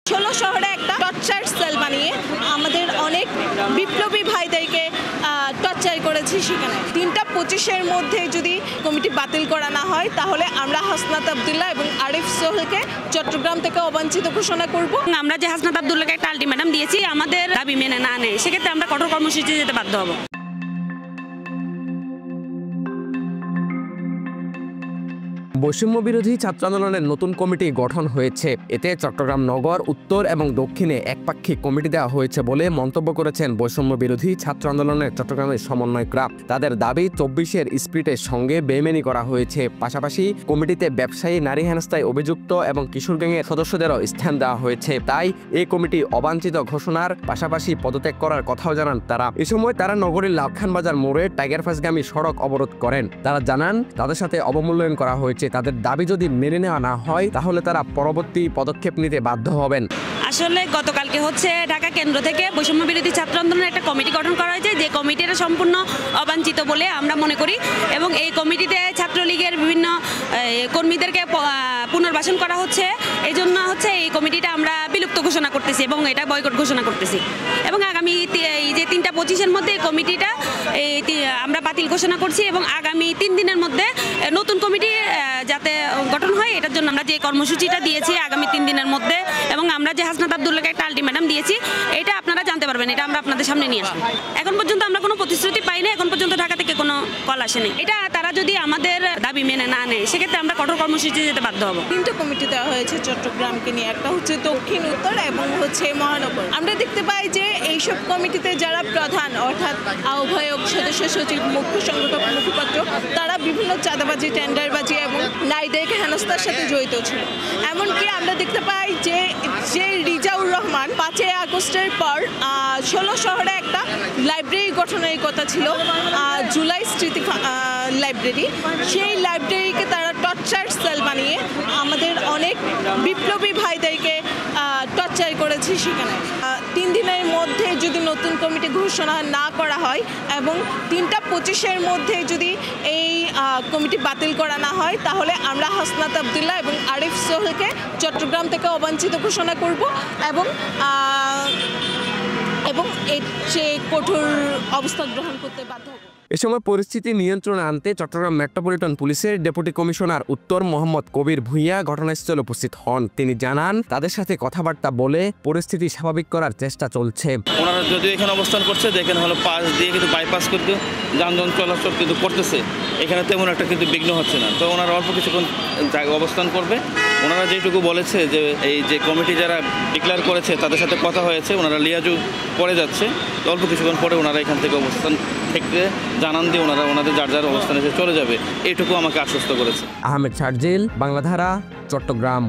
16 শহরে একটা torture sell বানিয়ে আমাদের অনেক বিপ্লবী ভাইদেরকে টর্চার করেছি সেখানে। 3টা 25-এর মধ্যে যদি কমিটি বাতিল করা না হয় তাহলে আমরা হাসনাত আব্দুল্লাহ এবং আরিফ সোহেলকে চট্টগ্রাম থেকে অবাঞ্ছিত ঘোষণা করব। আমরা যে হাসনাত আব্দুল্লাহকে একটা আলটিমেটাম দিয়েছি, আমাদের দাবি মেনে না নেয় সেক্ষেত্রে আমরা কঠোর কর্মসূচি যেতে বাধ্য হব। বৈষম্য বিরোধী ছাত্র আন্দোলনের নতুন কমিটি গঠন হয়েছে। এতে চট্টগ্রাম নগর, উত্তর এবং দক্ষিণে একপাক্ষিক কমিটি দেওয়া হয়েছে বলে মন্তব্য করেছেন বৈষম্য বিরোধী ছাত্র আন্দোলনের চট্টগ্রামের সমন্বয়করা। তাদের দাবি 24-এর স্পিরিটের সঙ্গে বেইমানি করা হয়েছে। পাশাপাশি কমিটিতে ব্যবসায়ী, নারী হেনস্থায় অভিযুক্ত এবং কিশোর গ্যাংয়ের সদস্যদেরও স্থান দেওয়া হয়েছে। তাই এই কমিটি অবাঞ্ছিত ঘোষণার পাশাপাশি পদত্যাগ করার কথাও জানান তারা। এ সময় তারা নগরীর লালখান বাজার মোড়ে টাইগার পাসগামী সড়ক অবরোধ করেন। তারা জানান তাদের সাথে অবমূল্যায়ন করা হয়েছে। তাদের দাবি যদি মেনে নেওয়া না হয় তাহলে তারা পরবর্তী পদক্ষেপ নিতে বাধ্য হবেন। আসলে গতকালকে ঢাকা কেন্দ্র থেকে বৈষম্য বিরোধী ছাত্র আন্দোলনের একটা কমিটি গঠন করা হয়েছে, যে কমিটিটা সম্পূর্ণ অবাঞ্ছিত বলে আমরা মনে করি এবং এই কমিটিতে ছাত্রলীগের বিভিন্ন কর্মীদেরকে পুনর্বাসন করা হচ্ছে। এই জন্য এই কমিটিটা আমরা বিলুপ্ত ঘোষণা করতেছি এবং এটা বয়কট ঘোষণা করতেছি এবং আগামী এই যে 3টা 25-এর মধ্যে এই কমিটিটা আমরা বাতিল ঘোষণা করছি এবং আগামী 3 দিনের মধ্যে নতুন কমিটি যাতে গঠন হয় এটার জন্য আমরা যে কর্মসূচিটা দিয়েছি আগামী 3 দিনের মধ্যে, এবং আমরা যে হাসনাত আব্দুল্লাহকে একটা আলটিমেটাম দিয়েছি এটা আপনারা জানতে পারবেন, এটা আমরা আপনাদের সামনে নিয়ে আসবো। এখন পর্যন্ত আমরা কোনো প্রতিশ্রুতি পাইনি, এখন পর্যন্ত ঢাকা থেকে কোনো কল আসেনি। এটা তারা যদি আমাদের দাবি মেনে না নেয় সেক্ষেত্রে আমরা কঠোর কর্মসূচি যেতে বাধ্য হব। 3টা কমিটি দেওয়া হয়েছে চট্টগ্রামকে নিয়ে, একটা হচ্ছে দক্ষিণ, উত্তর এবং মহানগর। আমরা দেখতে পাই যে এইসব কমিটিতে যারা প্রধান অর্থাৎ আহ্বায়ক, সদস্য সচিব, মুখ্য সংগঠক, মুখপাত্র, তারা বিভিন্ন চাঁদাবাজি, টেন্ডারবাজি এবং নারীদেরকে হেনস্থার সাথে জড়িত ছিল। এমনকি আমরা দেখতে পাই যে রিজাউর রহমান 5 আগস্টের পর 16 শহরে একটা লাইব্রেরি গঠনের কথা ছিল, জুলাই স্মৃতি লাইব্রেরি। সেই লাইব্রেরিকে তারা টর্চার সেল বানিয়ে আমাদের অনেক বিপ্লবী ভাইদেরকে টর্চার করেছি সেখানে। 3 দিনের মধ্যে যদি নতুন কমিটি ঘোষণা না করা হয় এবং 3টা 25-এর মধ্যে যদি এই কমিটি বাতিল করা না হয় তাহলে আমরা হাসনাত আব্দুল্লাহ এবং আরিফ সোহেলকে চট্টগ্রাম থেকে অবাঞ্ছিত ঘোষণা করব এবং এর চেয়ে কঠোর অবস্থা গ্রহণ করতে বাধ্য হব। এ সময় পরিস্থিতি নিয়ন্ত্রণে আনতে চট্টগ্রাম মেট্রোপলিটন পুলিশের ডেপুটি কমিশনার উত্তর মোহাম্মদ কবির ভূঁইয়া ঘটনাস্থলে উপস্থিত হন। তিনি জানান তাদের সাথে কথাবার্তা বলে পরিস্থিতি স্বাভাবিক করার চেষ্টা চলছে। ওনারা যদিও এখানে অবস্থান করছে, দেখেন হলো পাশ দিয়ে কিন্তু বাইপাস করতে যানবাহন চলাচল কিন্তু করতেছে, এখানে তেমন একটা কিন্তু বিঘ্ন হচ্ছে না। তো ওনারা অল্প কিছুক্ষণ অবস্থান করবে। ওনারা যেটুকু বলেছে যে এই যে কমিটি যারা ডিক্লেয়ার করেছে তাদের সাথে কথা হয়েছে, ওনারা লিয়াজু করে যাচ্ছে। তো অল্প কিছুক্ষণ পরে ওনারা এখান থেকে অবস্থান থেকে জানান দিয়ে ওনাদের যার যার অবস্থানে চলে যাবে, এইটুকু আমাকে আশ্বস্ত করেছে। আহমেদ শারজিল, বাংলাধারা, চট্টগ্রাম।